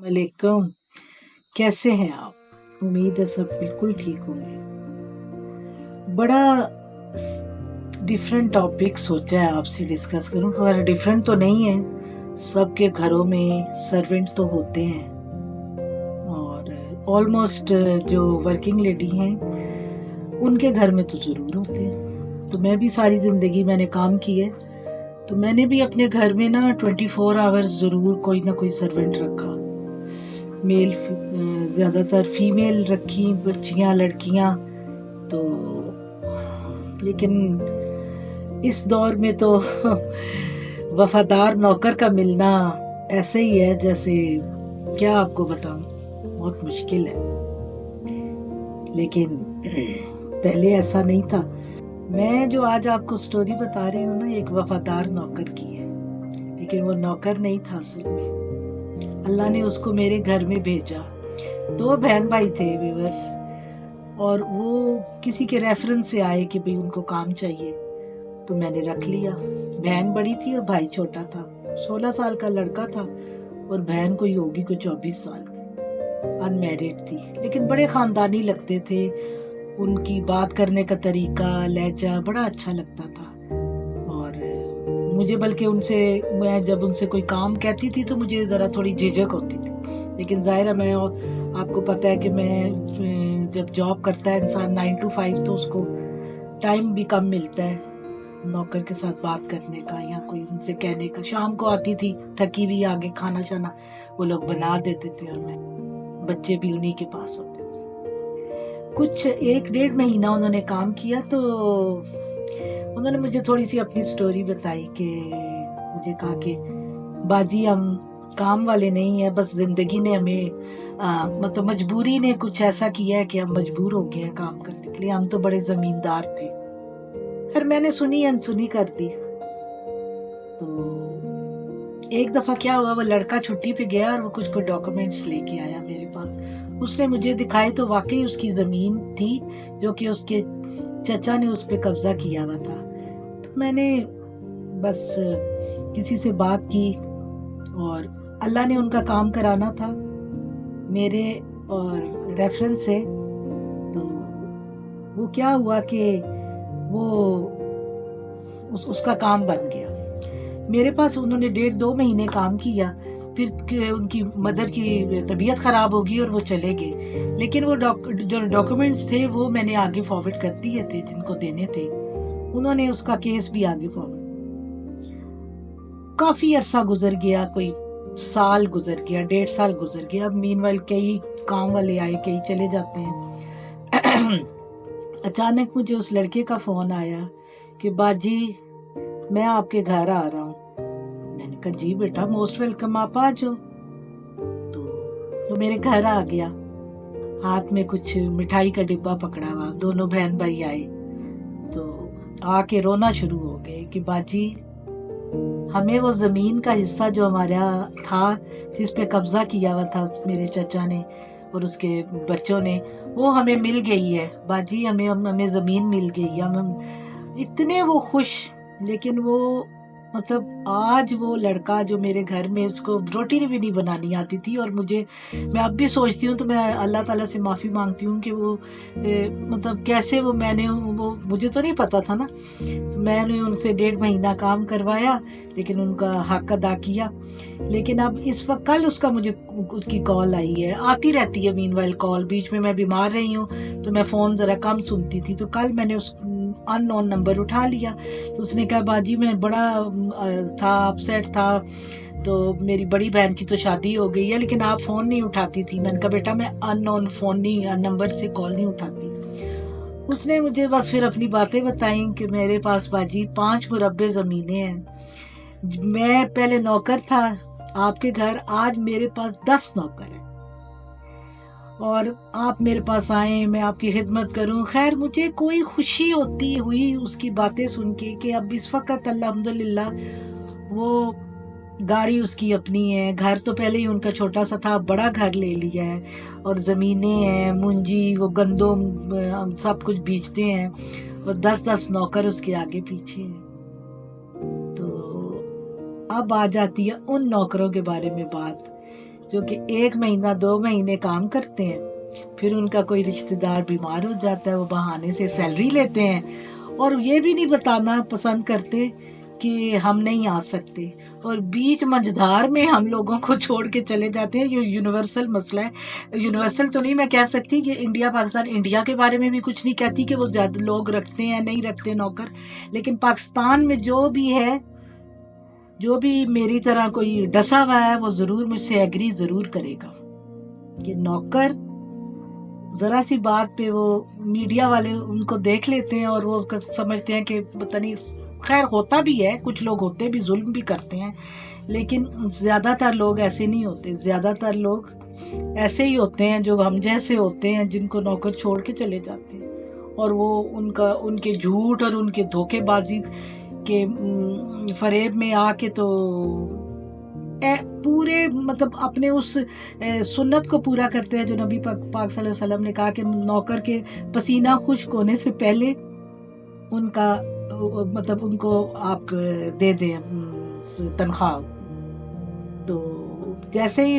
वालेकुम। कैसे हैं आप? उम्मीद है सब बिल्कुल ठीक होंगे। बड़ा डिफरेंट टॉपिक सोचा है आपसे डिस्कस करूं, पर डिफरेंट तो नहीं है। सबके घरों में सर्वेंट तो होते हैं और ऑलमोस्ट जो वर्किंग लेडी हैं उनके घर में तो ज़रूर होते हैं। तो मैं भी सारी ज़िंदगी मैंने काम की है, तो मैंने भी अपने घर में ना 24 आवर्स ज़रूर कोई ना कोई सर्वेंट रखा। मेल ज़्यादातर फीमेल रखी, बच्चियां लड़कियां। तो लेकिन इस दौर में तो वफादार नौकर का मिलना ऐसे ही है जैसे, क्या आपको बताऊं, बहुत मुश्किल है। लेकिन पहले ऐसा नहीं था। मैं जो आज आपको स्टोरी बता रही हूँ ना, एक वफादार नौकर की है, लेकिन वो नौकर नहीं था असल में। अल्लाह ने उसको मेरे घर में भेजा। 2 बहन भाई थे व्यूअर्स, और वो किसी के रेफरेंस से आए कि भाई उनको काम चाहिए, तो मैंने रख लिया। बहन बड़ी थी और भाई छोटा था। 16 साल का लड़का था और बहन कोई होगी कोई 24 साल की, अनमैरिड थी, लेकिन बड़े खानदानी लगते थे। उनकी बात करने का तरीका, लहजा बड़ा अच्छा लगता था। और मुझे बल्कि उनसे, मैं जब उनसे कोई काम कहती थी तो मुझे ज़रा थोड़ी झिझक होती थी। लेकिन ज़ाहिर है, मैं, आपको पता है कि मैं जब जॉब करता है इंसान 9 to 5, तो उसको टाइम भी कम मिलता है नौकर के साथ बात करने का या कोई उनसे कहने का। शाम को आती थी थकी हुई, आगे खाना शाना वो लोग बना देते थे और मैं, बच्चे भी उन्हीं के पास होते थे। कुछ 1-1.5 महीना उन्होंने काम किया, तो उन्होंने मुझे थोड़ी सी अपनी स्टोरी बताई कि मुझे कहा कि बाजी, हम काम वाले नहीं है, बस जिंदगी ने हमें मतलब मजबूरी ने कुछ ऐसा किया है कि हम मजबूर हो गए हैं काम करने के लिए। हम तो बड़े जमींदार थे। फिर मैंने सुनी अनसुनी कर दी। तो एक दफा क्या हुआ, वो लड़का छुट्टी पे गया और वो कुछ डॉक्यूमेंट्स लेके आया मेरे पास। उसने मुझे दिखाए तो वाकई उसकी जमीन थी जो कि उसके चचा ने उस पे कब्जा किया हुआ था। तो मैंने बस किसी से बात की और अल्लाह ने उनका काम कराना था मेरे और रेफरेंस से। तो वो क्या हुआ कि वो उसका काम बन गया। मेरे पास उन्होंने 1.5-2 महीने काम किया, फिर उनकी मदर की तबीयत ख़राब होगी और वो चले गए। लेकिन वो जो डॉक्यूमेंट्स थे वो मैंने आगे फॉरवर्ड कर दिए थे जिनको देने थे। उन्होंने उसका केस भी आगे फॉरवर्ड। काफ़ी अरसा गुजर गया, कोई साल गुजर गया, 1.5 साल गुजर गया। अब मीनवाइल कई काम वाले आए, कई चले जाते हैं। अचानक मुझे उस लड़के का फ़ोन आया कि बाजी, मैं आपके घर आ रहा हूँ। मैंने कहा जी बेटा, मोस्ट वेलकम, आप आ जाओ। तो मेरे घर आ गया, हाथ में कुछ मिठाई का डिब्बा पकड़ा हुआ। दोनों बहन भाई आए तो आके रोना शुरू हो गए कि बाजी, हमें वो ज़मीन का हिस्सा जो हमारा था, जिस पे कब्जा किया हुआ था मेरे चचा ने और उसके बच्चों ने, वो हमें मिल गई है बाजी। हमें ज़मीन मिल गई है। हम इतने वो खुश। लेकिन वो, मतलब आज वो लड़का जो मेरे घर में, उसको रोटी भी नहीं बनानी आती थी। और मैं अब भी सोचती हूँ तो मैं अल्लाह ताला से माफ़ी मांगती हूँ कि वो मतलब कैसे वो मुझे तो नहीं पता था ना। तो मैंने उनसे 1.5 महीना काम करवाया, लेकिन उनका हक अदा किया। लेकिन अब इस वक्त, कल उसकी कॉल आई है, आती रहती है मीनवाइल कॉल। बीच में मैं बीमार रही हूँ तो मैं फ़ोन ज़रा कम सुनती थी, तो कल मैंने उस अननोन नंबर उठा लिया। तो उसने कहा बाजी, मैं बड़ा था, अपसेट था, तो मेरी बड़ी बहन की तो शादी हो गई है, लेकिन आप फ़ोन नहीं उठाती थी। मैंने कहा बेटा, मैं अननोन फ़ोन नहीं, नंबर से कॉल नहीं उठाती। उसने मुझे बस फिर अपनी बातें बताई कि मेरे पास बाजी 5 मुरब्बे ज़मीनें हैं। मैं पहले नौकर था आपके घर, आज मेरे पास 10 नौकर हैं और आप मेरे पास आए, मैं आपकी खिदमत करूं। खैर, मुझे कोई खुशी होती हुई उसकी बातें सुन के कि अब इस वक्त अल्हम्दुलिल्लाह वो गाड़ी उसकी अपनी है, घर तो पहले ही उनका छोटा सा था, बड़ा घर ले लिया है और ज़मीनें हैं, मुंजी, वो गंदम सब कुछ बेचते हैं और 10-10 नौकर उसके आगे पीछे हैं। तो अब आ जाती है उन नौकरों के बारे में बात جو کہ 1 مہینہ 2 مہینے کام کرتے ہیں، پھر ان کا کوئی رشتہ دار بیمار ہو جاتا ہے، وہ بہانے سے سیلری لیتے ہیں اور یہ بھی نہیں بتانا پسند کرتے کہ ہم نہیں آ سکتے، اور بیچ مجھدار میں ہم لوگوں کو چھوڑ کے چلے جاتے ہیں۔ یہ یونیورسل مسئلہ ہے، یونیورسل تو نہیں میں کہہ سکتی کہ انڈیا پاکستان، انڈیا کے بارے میں بھی کچھ نہیں کہتی کہ وہ زیادہ لوگ رکھتے ہیں نہیں رکھتے نوکر، لیکن پاکستان میں جو بھی ہے، جو بھی میری طرح کوئی ڈسا ہوا ہے وہ ضرور مجھ سے ایگری ضرور کرے گا کہ نوکر ذرا سی بات پہ وہ میڈیا والے ان کو دیکھ لیتے ہیں اور وہ سمجھتے ہیں کہ پتہ نہیں، خیر ہوتا بھی ہے، کچھ لوگ ہوتے بھی ظلم بھی کرتے ہیں، لیکن زیادہ تر لوگ ایسے نہیں ہوتے، زیادہ تر لوگ ایسے ہی ہوتے ہیں جو ہم جیسے ہوتے ہیں، جن کو نوکر چھوڑ کے چلے جاتے ہیں، اور وہ ان کے جھوٹ اور ان کے دھوکے بازی کے فریب میں آ کے تو پورے مطلب اپنے اس سنت کو پورا کرتے ہیں جو نبی پاک صلی اللہ علیہ وسلم نے کہا کہ نوکر کے پسینہ خشک ہونے سے پہلے ان کا مطلب ان کو آپ دے دیں تنخواہ۔ تو جیسے ہی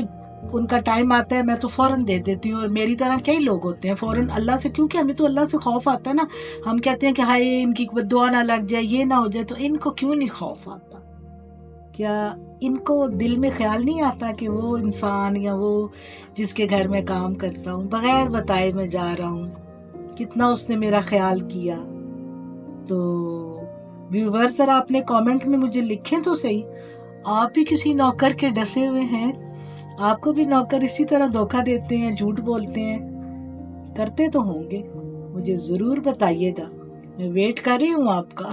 ان کا ٹائم آتا ہے میں تو فوراً دے دیتی ہوں، اور میری طرح کئی لوگ ہوتے ہیں فوراً اللہ سے، کیونکہ ہمیں تو اللہ سے خوف آتا ہے نا، ہم کہتے ہیں کہ ہائے ان کی دعا نہ لگ جائے، یہ نہ ہو جائے، تو ان کو کیوں نہیں خوف آتا؟ کیا ان کو دل میں خیال نہیں آتا کہ وہ انسان یا وہ جس کے گھر میں کام کرتا ہوں بغیر بتائے میں جا رہا ہوں، کتنا اس نے میرا خیال کیا؟ تو ویور ذرا اپنے کامنٹ میں مجھے لکھیں تو صحیح، آپ بھی کسی نوکر کے ڈسے ہوئے ہیں؟ آپ کو بھی نوکر اسی طرح دھوکہ دیتے ہیں، جھوٹ بولتے ہیں؟ کرتے تو ہوں گے، مجھے ضرور بتائیے گا، میں ویٹ کر رہی ہوں آپ کا۔